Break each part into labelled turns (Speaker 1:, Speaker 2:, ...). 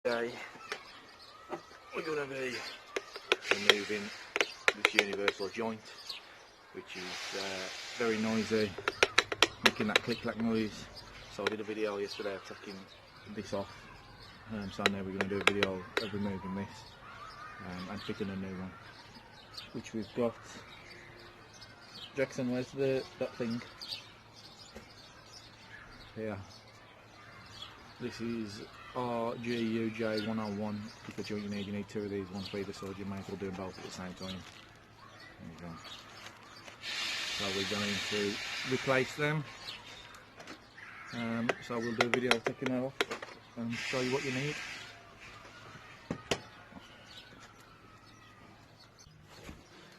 Speaker 1: Today we're going to be removing this universal joint, which is very noisy, making that click-clack noise. So I did a video yesterday of taking this off, so now we're going to do a video of removing this and fitting a new one, which we've got. Jackson, where's that thing? Here. This is RGUJ101 clicker joint you need. You need two of these, one for either side. You may as well do them both at the same time. There you go. So we're going to replace them. So we'll do a video taking that off and show you what you need.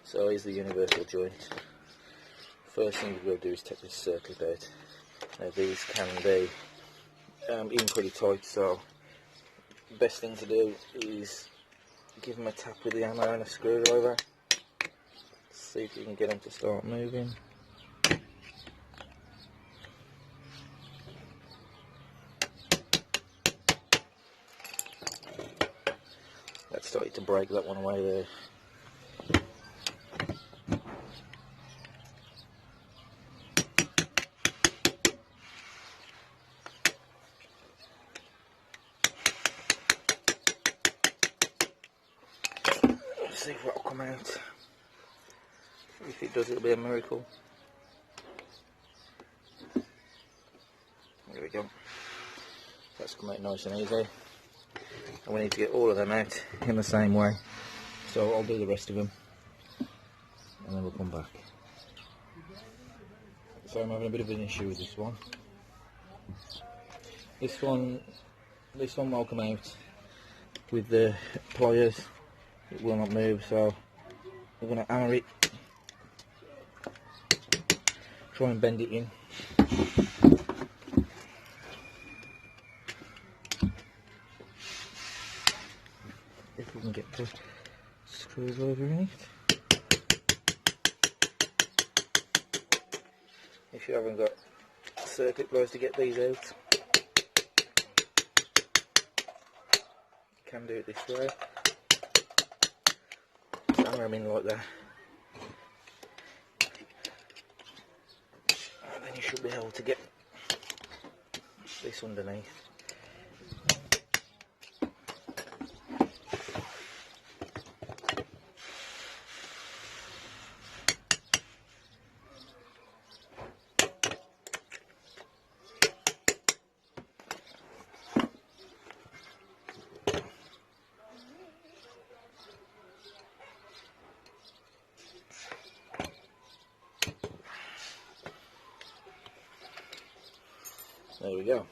Speaker 1: So here's the universal joint. First thing we'll do is take this circuit out. Now these can be in pretty tight, so the best thing to do is give them a tap with the hammer and a screwdriver. See if you can get them to start moving. That started to break that one away there. See what will come out. If it does, it'll be a miracle. There we go. That's come out nice and easy. And we need to get all of them out in the same way. So I'll do the rest of them, and then we'll come back. So I'm having a bit of an issue with this one. This one will come out with the pliers. It will not move, so we're going to hammer it, try and bend it in. If we can get the screwdriver in it. If you haven't got circuit pliers to get these out, you can do it this way. Hammer them in like that, and then you should be able to get this underneath. There we go.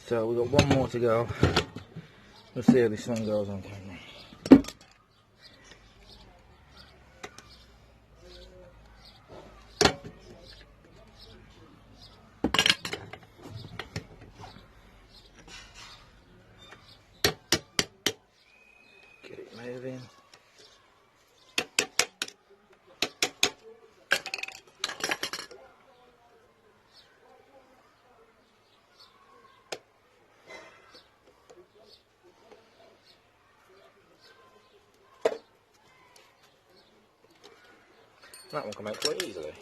Speaker 1: So we've got one more to go. We'll see how this one goes on camera. Get it moving. That one come out quite easily.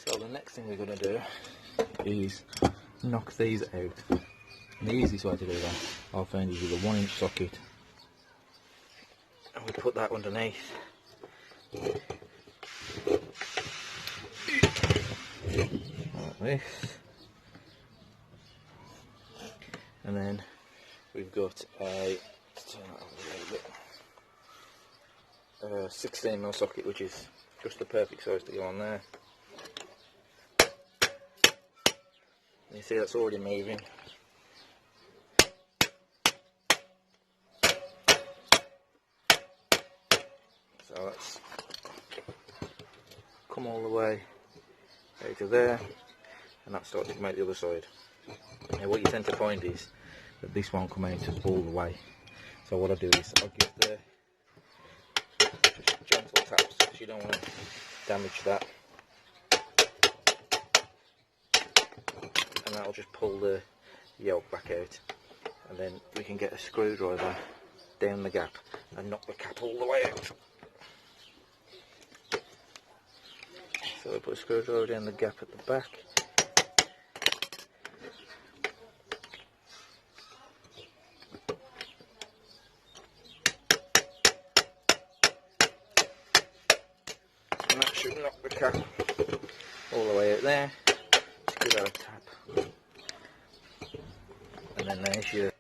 Speaker 1: So the next thing we're going to do is knock these out. And the easiest way to do that, I found, is with a 1-inch socket. And we put that underneath. Like this. And then we've got a, let's turn that over a little bit. 16mm socket, which is just the perfect size to go on there. You see that's already moving. So that's come all the way out to there, and that's starting to come out the other side. Now what you tend to find is that this won't come out all the way. So what I do is I give the gentle taps, because you don't want to damage that, and that'll just pull the yolk back out. and then we can get a screwdriver down the gap and knock the cap all the way out. So we put a screwdriver down the gap at the back. And that should knock the cap all the way out there. Just give that a tap. And then there's your,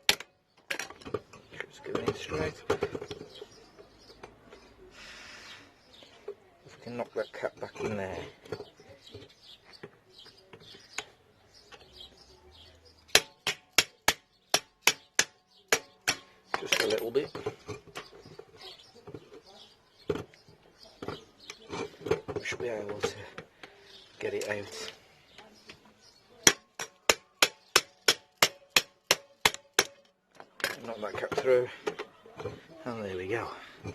Speaker 1: just going in straight. If we can knock that cap back in there. Just a little bit. We should be able to get it out. Knock that cap through, and there we go. And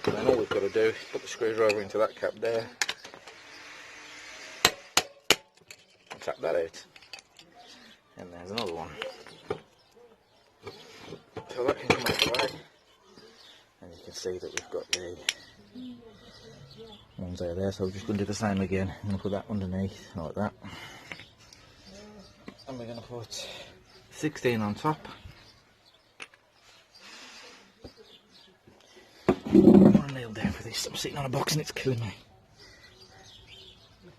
Speaker 1: then all we've got to do is put the screwdriver into that cap there and tap that out, and there's another one. So that can come out the way, and you can see that we've got the ones out there. So we're just going to do the same again. I'm going to put that underneath like that, and we're going to put 16 on top. I'm nailed down for this. I'm sitting on a box and it's killing me.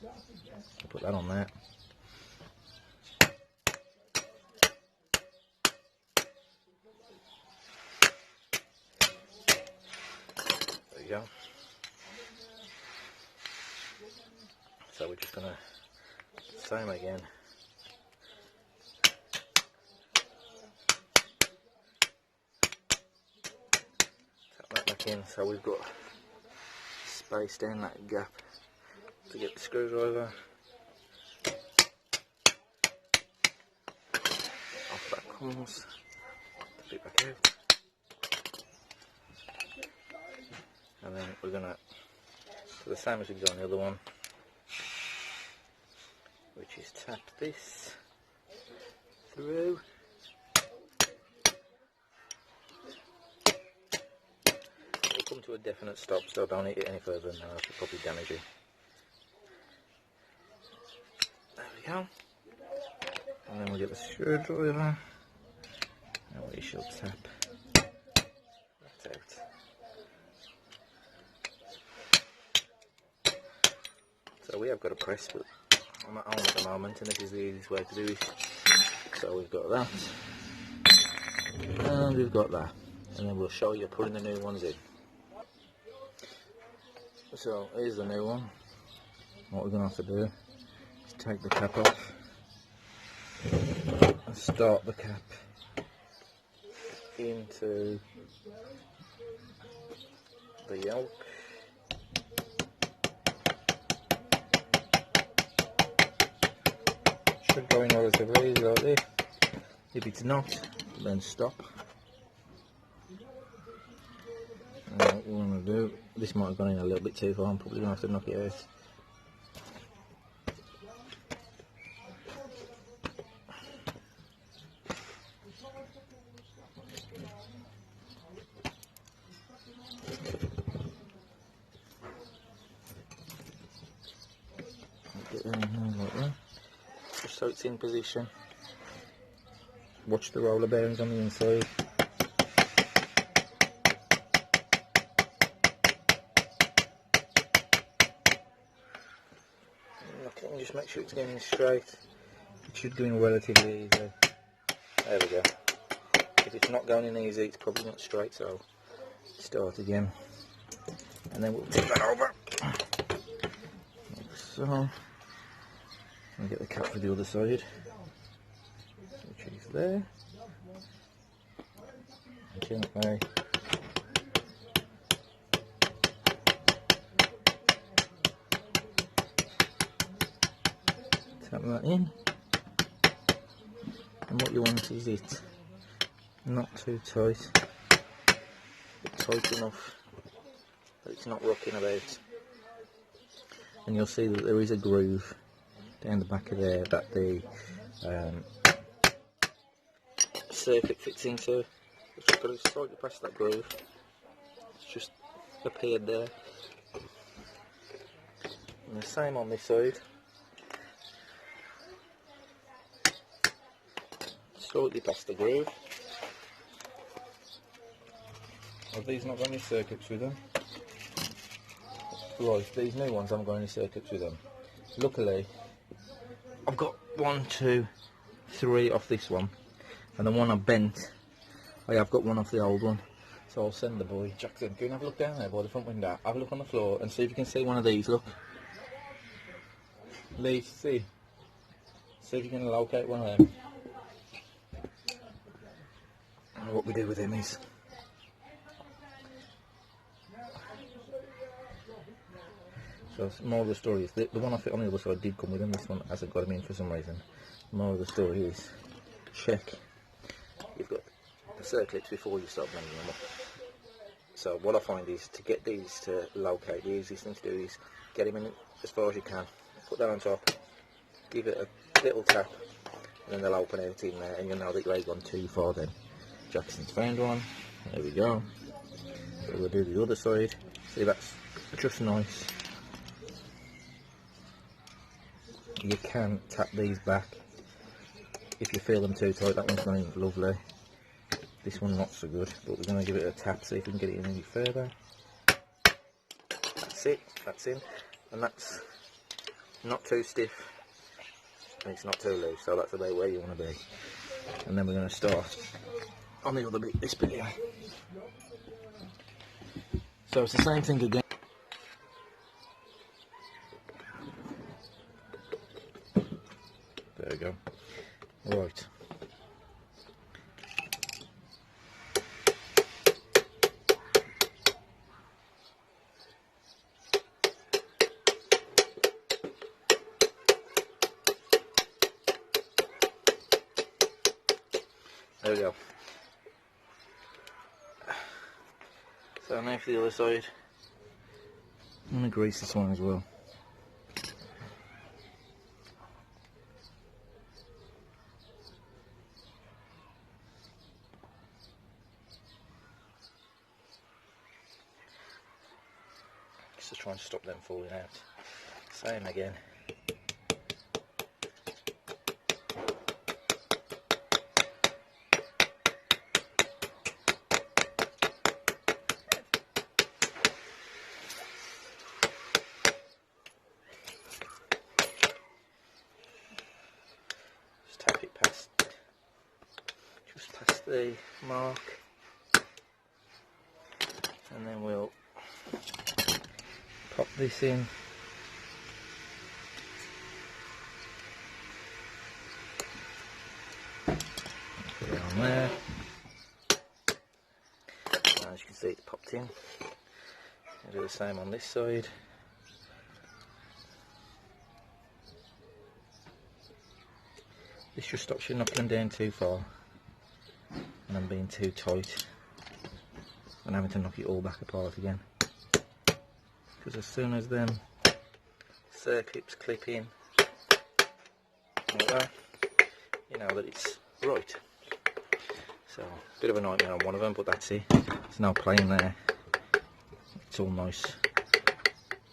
Speaker 1: I'll put that on there. There you go. So we're just going to same again. In, so we've got space down that gap to get the screwdriver. Off that comes, put it back out, and then we're gonna do the same as we've done on the other one, which is tap this through. Come to a definite stop, so don't hit it any further than that, I should probably damage it. There we go. And then we'll get the screwdriver and we shall tap that out. So we have got a press, but I'm at home at the moment and this is the easiest way to do it. So we've got that, and we've got that, and then we'll show you putting the new ones in. So here's the new one. What we're going to have to do is take the cap off and start the cap into the yoke. Should go in relatively easy like this. If it's not, then stop. And what we want to do, this might have gone in a little bit too far, I'm probably going to have to knock it out. Get that in like that, just so it's in position. Watch the roller bearings on the inside. Just make sure it's going straight. It should go in relatively easy. There we go. If it's not going in easy, it's probably not straight, so start again. And then we'll flip that over. Like so. And get the cap for the other side, which is there. Gently. Tap that in, and what you want is it not too tight, but tight enough that it's not rocking about. And you'll see that there is a groove down the back of there that the
Speaker 2: circuit fits into. It's just got to slightly past that groove. It's just appeared there. And the same on this side. Slightly past the groove.
Speaker 1: Have these not got any circuits with them? Right, these new ones haven't got any circuits with them. Luckily,
Speaker 2: I've got 1, 2, 3 off this one, and the one I bent, I have got one off the old one.
Speaker 1: so I'll send the boy. Jackson, go and have a look down there by the front window. Have a look on the floor and see if you can see one of these. Look. Lee, see. See if you can locate one of them. And what we do with him is...
Speaker 2: So more of the story is, the one I fit on the other side did come with him, this one hasn't got him in for some reason. More of the story is, check, you've got the circuits before you start blending them up. So what I find is, to get these to locate, the easiest thing to do is get them in as far as you can, put that on top, give it a little tap, and then they'll open out in there, and you'll know that you ain't gone too far then. Jackson's found one, there we go. So we'll do the other side, see that's just nice. You can tap these back if you feel them too tight. That one's going lovely. This one not so good, but we're going to give it a tap, see if we can get it in any further. That's it, that's in, and that's not too stiff and it's not too loose, so that's about where you want to be. And then we're going to start on the other bit, this bit here. So it's the same thing again. There we go. Right. There we go. So now for the other side. I'm going to grease this one as well. Just trying to stop them falling out. Same again. Just tap it past, just past the mark, and then we'll pop this in. Put it on there. As you can see, it's popped in. I'll do the same on this side. This just stops you knocking them down too far and them being too tight and having to knock it all back apart again. Because as soon as them circlips clip in like that, you know that it's right. So, a bit of a nightmare on one of them, but that's it. There's no playing there. It's all nice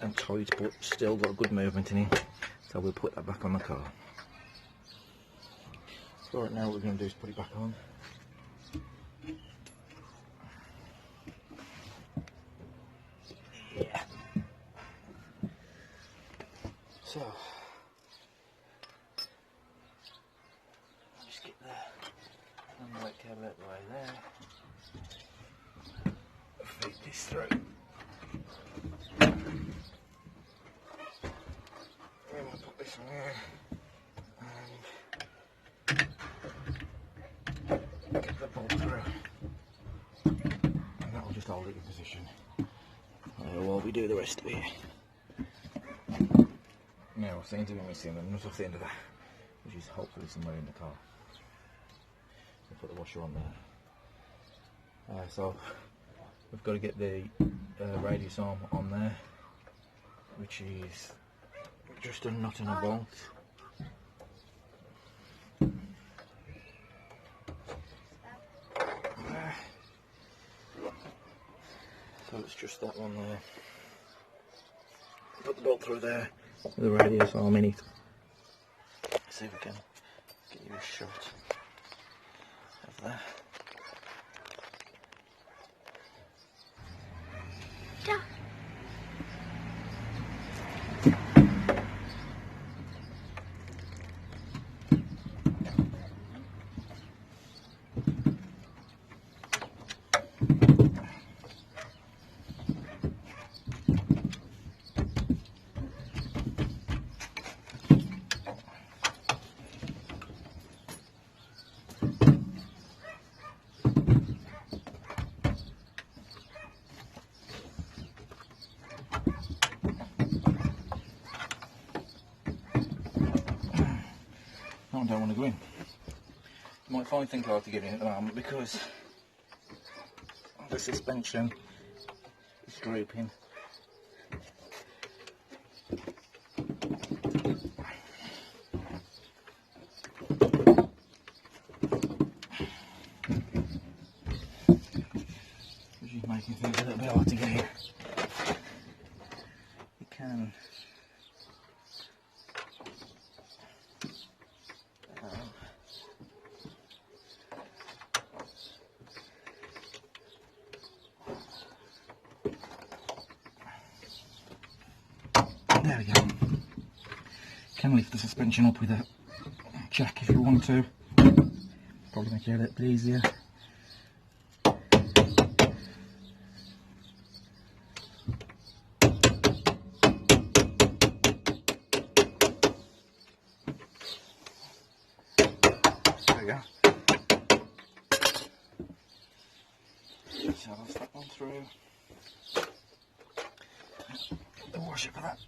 Speaker 2: and tight, but still got a good movement in it. So we'll put that back on the car. So right now what we're going to do is put it back on. Yeah. So, just get the white cable out the way there. Feed this through. And we'll put this on here. And get the bolt through. And that will just hold it in position while we do the rest of it. Now, I seem to be missing the nut off the end of that, which is hopefully somewhere in the car. We'll put the washer on there. So, we've got to get the radius arm on there, which is just a nut and a bolt. just that one there. Put the bolt through there with the radius arm in it. See if we can get you a shot of that.
Speaker 3: Yeah.
Speaker 2: I don't want to go in. You might find things hard to get in at the moment because the suspension is drooping. Which is making things a little bit hard to get in. You can there we go. Can lift the suspension up with a jack if you want to. Probably make it a little bit easier. There we go. So I'll slap one through. The washer for that.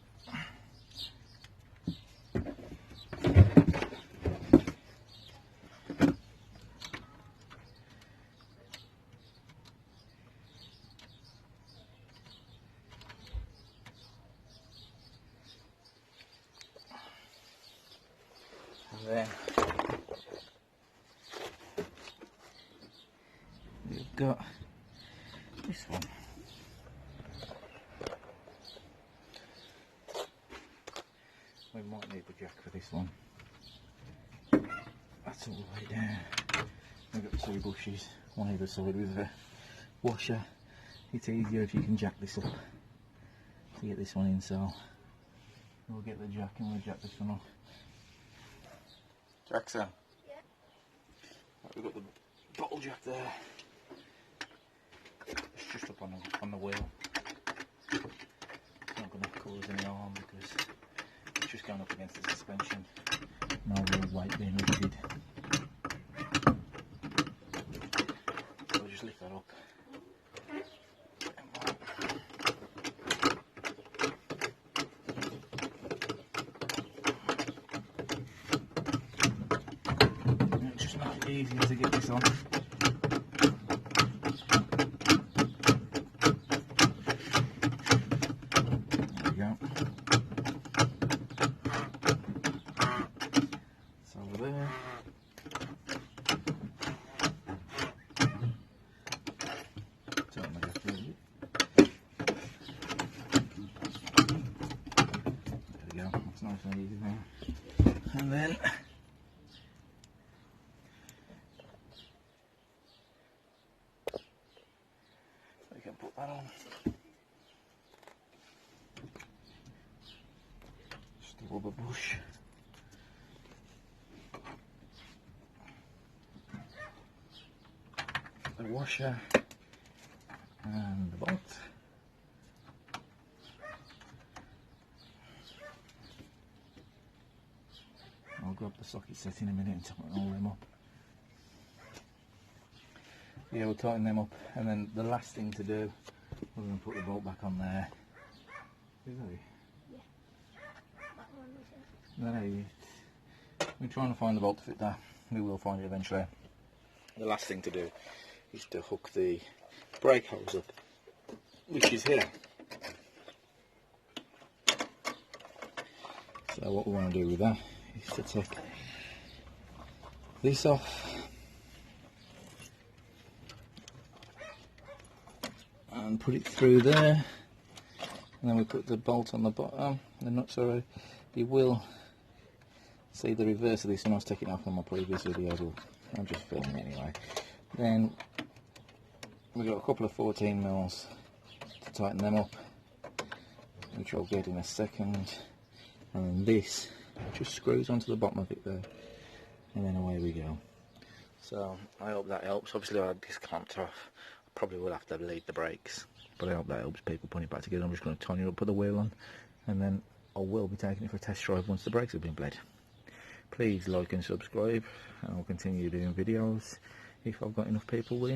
Speaker 2: And then we've got this one. We might need the jack for this one. That's all the way down. We've got two bushes, one either side with a washer. It's easier if you can jack this up to get this one in, so we'll get the jack and we'll jack this one off. Jackson?
Speaker 3: Yeah.
Speaker 2: Right, we've got the bottle jack there. It's just up on the wheel. It's not going to cause any harm because it's just going up against the suspension. No real weight being lifted. So we'll just lift that up. Just make it easier to get this on. There we go. It's over there. Turn the left a little bit. There we go. That's nice and easy there. And then we can put that on. Just a rubber bush. The washer and the bolt. I'll grab the socket set in a minute and tighten all them up. Yeah, we'll tighten them up, and then the last thing to do, we're going to put the bolt back on there. Is that it?
Speaker 3: Yeah. That one was it.
Speaker 2: There it is. We're trying to find the bolt to fit that. We will find it eventually. The last thing to do is to hook the brake hose up, which is here. So what we want to do with that is to take this off. and put it through there, and then we put the bolt on the bottom, the nut, sorry. You will see the reverse of this when I was taking it off on my previous videos. I'm just filming anyway. Then we've got a couple of 14 mils to tighten them up, which I'll get in a second, and then this just screws onto the bottom of it there, and then away we go. So I hope that helps. Obviously I had this clamped off, I probably will have to lead the brakes, but I hope that helps people putting it back together. I'm just going to tighten it up, put the wheel on, and then I will be taking it for a test drive once the brakes have been bled. Please like and subscribe, and I'll continue doing videos if I've got enough people willing.